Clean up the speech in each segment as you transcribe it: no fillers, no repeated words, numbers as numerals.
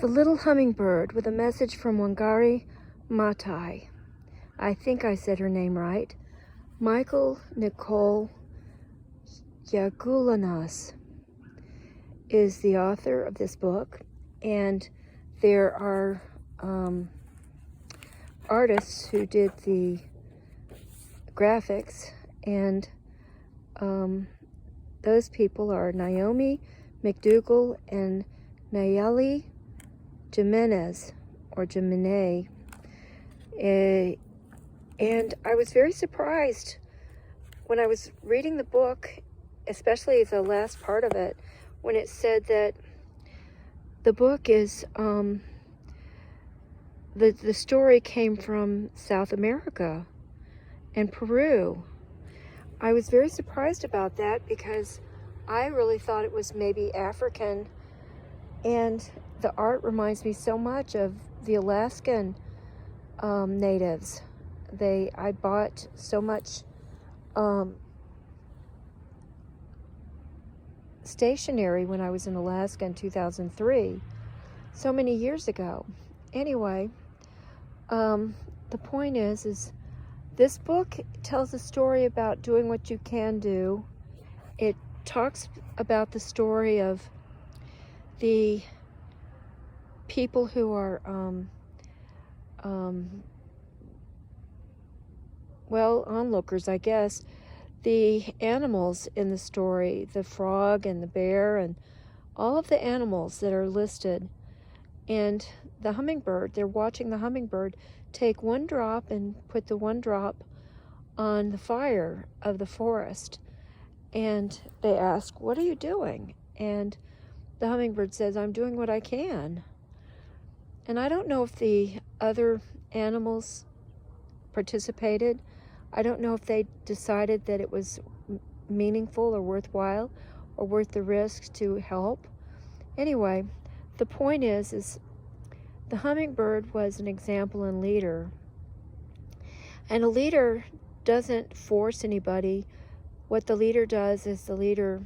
The Little Hummingbird with a message from Wangari Matthai. I think I said her name right. Michael Nicole Yagulanas is the author of this book, and there are artists who did the graphics, and those people are Naomi McDougall and Nayeli Jimenez, or Jimenez. And I was very surprised when I was reading the book, especially the last part of it, when it said that the book is, the story came from South America and Peru. I was very surprised about that because I really thought it was maybe African, and the art reminds me so much of the Alaskan natives. I bought so much stationery when I was in Alaska in 2003, so many years ago. Anyway, the point is this book tells a story about doing what you can do. It talks about the story of the people who are well, onlookers, I guess. The animals in the story, the frog and the bear and all of the animals that are listed, and the hummingbird, they're watching the hummingbird take one drop and put the one drop on the fire of the forest. And they ask, "What are you doing?" And the hummingbird says, "I'm doing what I can." And I don't know if the other animals participated. I don't know if they decided that it was meaningful or worthwhile or worth the risk to help. Anyway, the point is the hummingbird was an example and leader. And a leader doesn't force anybody. What the leader does is the leader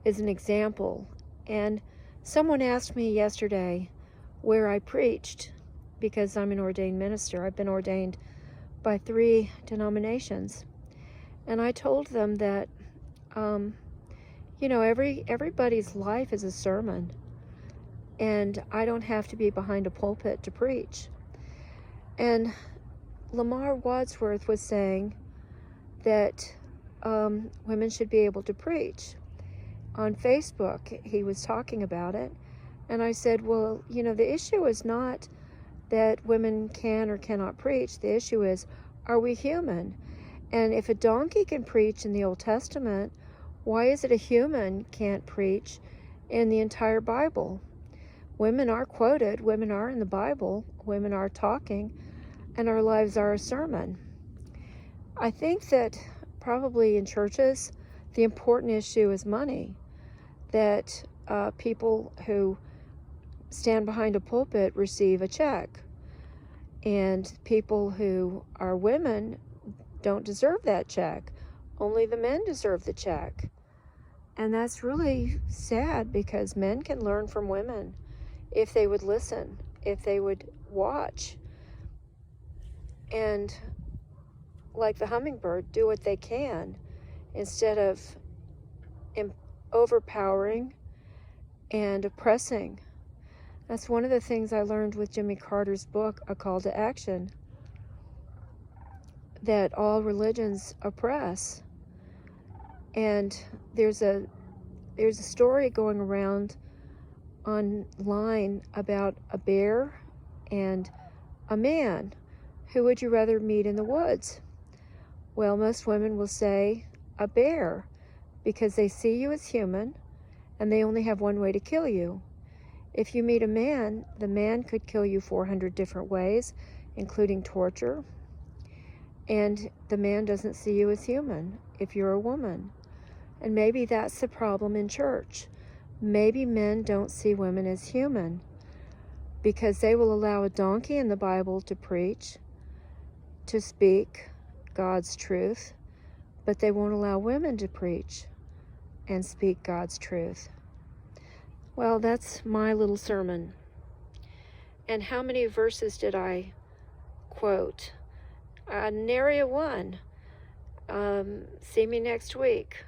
is an example. And someone asked me yesterday where I preached, because I'm an ordained minister. I've been ordained by 3 denominations. And I told them that, everybody's life is a sermon. And I don't have to be behind a pulpit to preach. And Lamar Wadsworth was saying that women should be able to preach. On Facebook, he was talking about it. And I said, well, the issue is not that women can or cannot preach. The issue is, are we human? And if a donkey can preach in the Old Testament, why is it a human can't preach in the entire Bible? Women are quoted, women are in the Bible, women are talking, and our lives are a sermon. I think that probably in churches, the important issue is money. That people who stand behind a pulpit receive a check. And people who are women don't deserve that check. Only the men deserve the check. And that's really sad, because men can learn from women if they would listen, if they would watch. And like the hummingbird, do what they can instead of overpowering and oppressing. That's one of the things I learned with Jimmy Carter's book, A Call to Action, that all religions oppress. And there's a story going around online about a bear and a man. Who would you rather meet in the woods? Well, most women will say a bear, because they see you as human and they only have one way to kill you. If you meet a man, the man could kill you 400 different ways, including torture. And the man doesn't see you as human if you're a woman. And maybe that's the problem in church. Maybe men don't see women as human, because they will allow a donkey in the Bible to preach, to speak God's truth, but they won't allow women to preach and speak God's truth. Well, that's my little sermon. And how many verses did I quote? Nary a one. See me next week.